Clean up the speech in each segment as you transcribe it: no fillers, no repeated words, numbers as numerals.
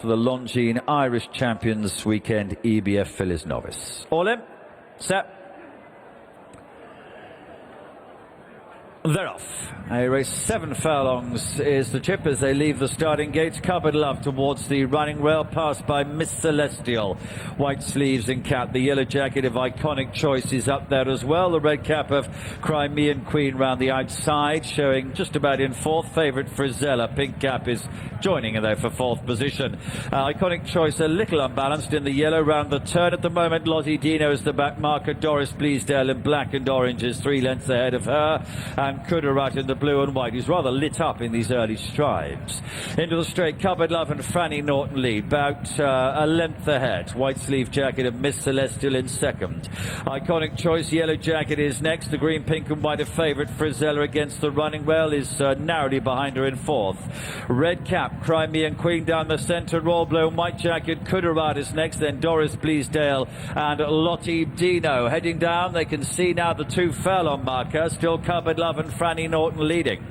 For the Longines Irish Champions Weekend EBF Fillies Novice. All in, set. They're off. A race 7 furlongs is the chip as they leave the starting gates. Cupboard Love towards the running rail, passed by Miss Celestial. White sleeves and cap. The yellow jacket of Iconic Choice is up there as well. The red cap of Crimean Queen round the outside, showing just about in fourth. Favourite Frizella. Pink cap is joining her though for fourth position. Iconic Choice a little unbalanced in the yellow round the turn at the moment. Lottie Dino is the back marker. Doris Bleasdale in black and orange is 3 lengths ahead of her. And Kudarat in the blue and white. He's rather lit up in these early strides. Into the straight, Cupboard Love and Franny Norton lead, about a length ahead. White sleeve jacket of Miss Celestial in second. Iconic Choice, yellow jacket is next. The green, pink and white, a favourite. Frizella against the running rail is narrowly behind her in fourth. Red cap, Crimean Queen down the centre. Royal blue and white jacket, Kudarat is next. Then Doris Bleasdale and Lottie Dino. Heading down, they can see now the 2 furlong marker. Still Cupboard Love and Franny Norton leading.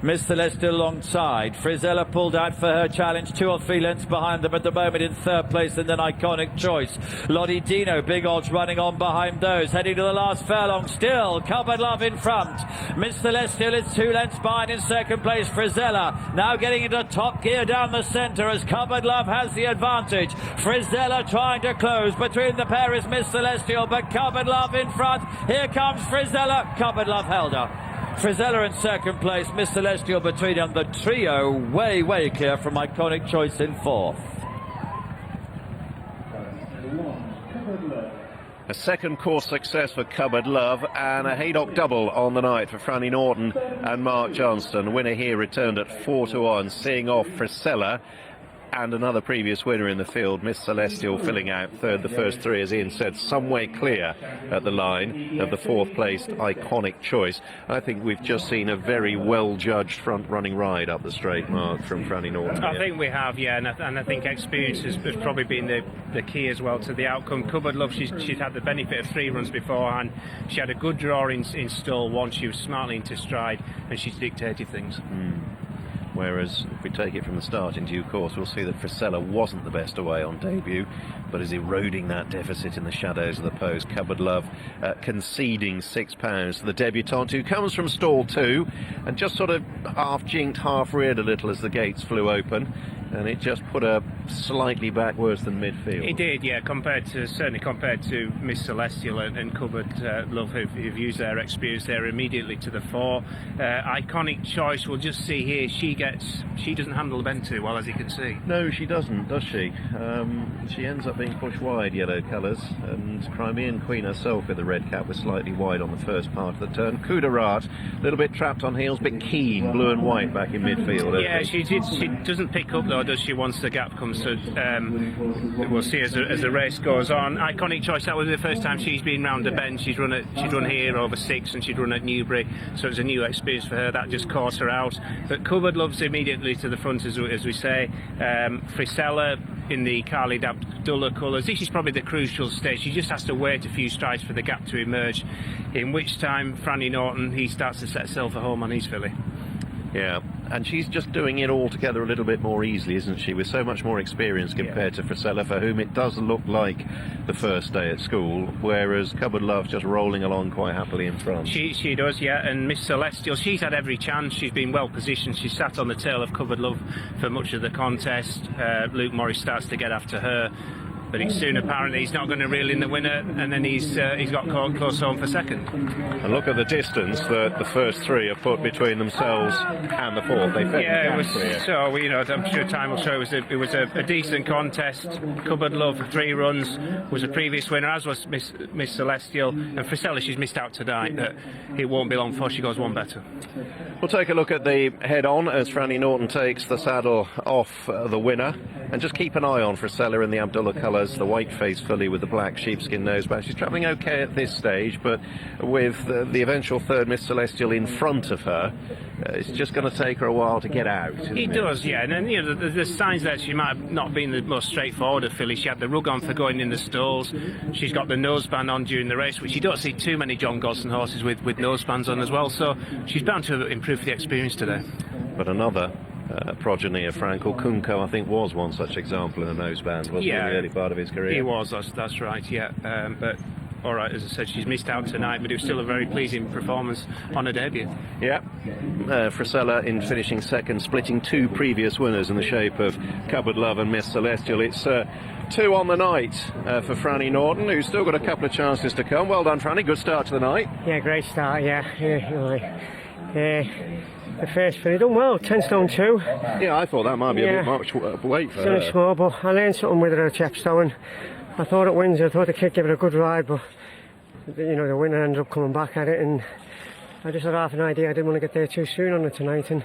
Miss Celestial alongside. Frizella pulled out for her challenge, 2 or 3 lengths behind them at the moment in third place, and then Iconic Choice. Lottie Dino, big odds running on behind those. Heading to the last furlong, still Cupboard Love in front. Miss Celestial is 2 lengths behind in second place. Frizella now getting into top gear down the centre as Cupboard Love has the advantage. Frizella trying to close. Between the pair is Miss Celestial, but Cupboard Love in front. Here comes Frizella. Cupboard Love held her. Frizella in second place, Miss Celestial between them. The trio way clear from Iconic Choice in fourth. A second course success for Cupboard Love and a Haydock double on the night for Franny Norton and Mark Johnston. Winner here returned at 4-1, seeing off Frizella and another previous winner in the field, Miss Celestial, filling out third. The first 3, as Ian said, some way clear at the line of the fourth placed Iconic Choice. I think we've just seen a very well judged front running ride up the straight, Mark, from Franny Norton. I think we have, yeah, and I think experience has probably been the key as well to the outcome. Cupboard Love, she's had the benefit of 3 runs beforehand. She had a good draw in stall 1. She was smartly into stride and she's dictated things. Whereas if we take it from the start in due course, we'll see that Frizella wasn't the best away on debut, but is eroding that deficit in the shadows of the post. Cupboard Love conceding £6 to the debutante, who comes from stall 2 and just sort of half jinked, half reared a little as the gates flew open, and it just put her slightly back worse than midfield. It did, yeah, certainly compared to Miss Celestial and Cupboard Love, who've used their experience there immediately to the fore. Iconic Choice, we'll just see here, she doesn't handle the bend too well, as you can see. No, she doesn't, does she? She ends up being pushed wide, yellow colours, and Crimean Queen herself with the red cap was slightly wide on the first part of the turn. Kudarat, a little bit trapped on heels, bit keen, blue and white back in midfield. Yeah, she doesn't pick up though, does she, once the gap comes to, we'll see as the race goes on. Iconic Choice, that was the first time she's been round the bend. She'd run here over 6 and she'd run at Newbury, so it was a new experience for her. That just caught her out. But Cupboard Love's immediately to the front, as we say. Frizella in the Khalid Abdullah colours. This is probably the crucial stage. She just has to wait a few strides for the gap to emerge, in which time Franny Norton, he starts to set sail for home on his filly. Yeah, and she's just doing it all together a little bit more easily, isn't she, with so much more experience compared to Frizella, for whom it does look like the first day at school, whereas Cupboard Love just rolling along quite happily in front. She does, yeah, and Miss Celestial, she's had every chance. She's been well positioned. She sat on the tail of Cupboard Love for much of the contest. Luke Morris starts to get after her, but soon apparently he's not going to reel in the winner, and then he's got caught close home for second. And look at the distance that the first 3 have put between themselves and the fourth. They yeah, it was clear. So I'm sure time will show it was a decent contest. Cupboard Love for 3 runs was a previous winner, as was Miss Celestial, and Frizella, she's missed out tonight, but it won't be long before she goes one better. We'll take a look at the head-on as Franny Norton takes the saddle off the winner, and just keep an eye on Frizella in the Abdullah colours, the white-faced filly with the black sheepskin noseband. She's travelling okay at this stage, but with the eventual third Miss Celestial in front of her, it's just going to take her a while to get out. It does, yeah. And then, there's signs that she might have not been the most straightforward of filly. She had the rug on for going in the stalls. She's got the noseband on during the race, which you don't see too many John Gosden horses with nosebands on as well. So she's bound to improve the experience today. But another progeny of Frankel. Kunko, I think, was one such example in a noseband, wasn't he, in the early part of his career? He was, that's right, yeah. But all right, as I said, she's missed out tonight, but it was still a very pleasing performance on her debut. Yeah. Frisella in finishing second, splitting two previous winners in the shape of Cupboard Love and Miss Celestial. It's 2 on the night for Franny Norton, who's still got a couple of chances to come. Well done, Franny. Good start to the night. Yeah, great start, yeah. The first filly done well, 10 stone 2. Yeah, I thought that might be a bit much weight for her. Small, but I learned something with her at Chepstow, and I thought at Windsor, I thought the kid gave it a good ride, but you know, the winner ended up coming back at it, and I just had half an idea I didn't want to get there too soon on it tonight, and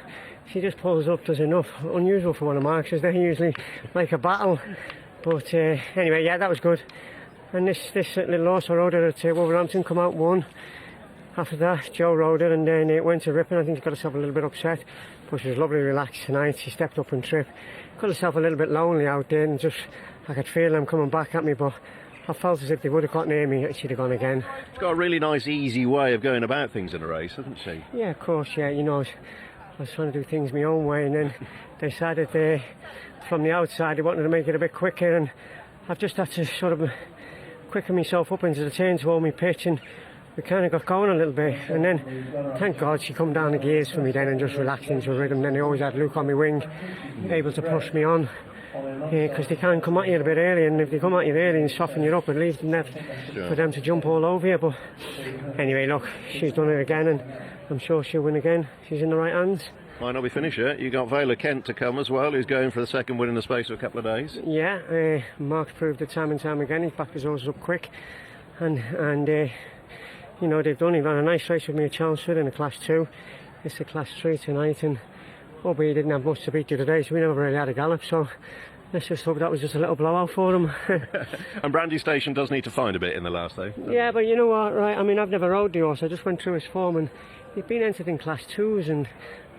she just pulls up, does enough. Unusual for one of Mark's, they're usually like a battle, but anyway, yeah, that was good. And this little horse I rode her at Wolverhampton, come out 1. After that, Joe rode her, and then it went to ripping. I think she got herself a little bit upset, but she was lovely relaxed tonight. She stepped up and tripped. Got herself a little bit lonely out there, and just I could feel them coming back at me, but I felt as if they would have got near me, she'd have gone again. She's got a really nice, easy way of going about things in a race, hasn't she? Yeah, of course, yeah. You know, I was trying to do things my own way, and then they decided from the outside they wanted to make it a bit quicker, and I've just had to sort of quicken myself up into the turn to hold my pitch, and we kind of got going a little bit, and then thank God she come down the gears for me then and just relaxed into a rhythm. Then I always had Luke on my wing, able to push me on, because they can come at you a bit early, and if they come at you early and soften you up, it leaves them there for them to jump all over you. But anyway, look, she's done it again, and I'm sure she'll win again. She's in the right hands. Might not be finished yet. You got Vela Kent to come as well, who's going for the second win in the space of a couple of days. Yeah, Mark's proved it time and time again. He's backed his horses up quick, and you know, they've ran a nice race with me at Chelmsford in a Class 2. It's a Class 3 tonight, and albeit he didn't have much to beat you today, so we never really had a gallop, so let's just hope that was just a little blowout for him. And Brandy Station does need to find a bit in the last, though. Yeah, but you know what, right, I mean, I've never rode the horse, I just went through his form, and he's been entered in Class 2s, and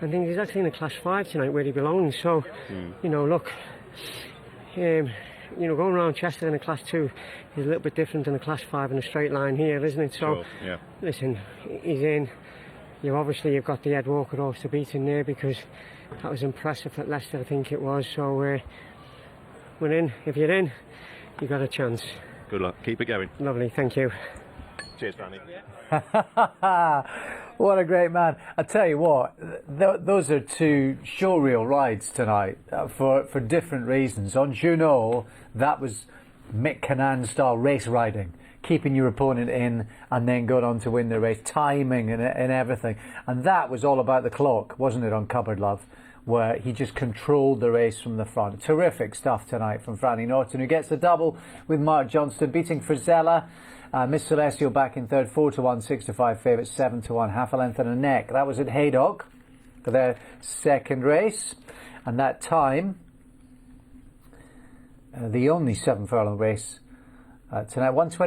I think he's actually in a Class 5 tonight where he belongs, so, you know, look, you know, going around Chester in a Class 2 is a little bit different than a Class 5 in a straight line here, isn't it? So, sure, yeah. Listen, he's in. You've got the Ed Walker horse to beat in there, because that was impressive at Leicester, I think it was. So, we're in. If you're in, you've got a chance. Good luck. Keep it going. Lovely, thank you. Cheers, Brandy. What a great man. I tell you what, those are 2 showreel rides tonight for different reasons. On Juno, that was Mick Cannan style race riding, keeping your opponent in and then going on to win the race, timing and everything. And that was all about the clock, wasn't it, on Cupboard Love, where he just controlled the race from the front. Terrific stuff tonight from Franny Norton, who gets the double with Mark Johnston, beating Frisella. Miss Celestial back in third, 4-1, 6-5 favourite, 7-1, half a length and a neck. That was at Haydock for their second race, and that time, the only 7 furlong race tonight, 1:20.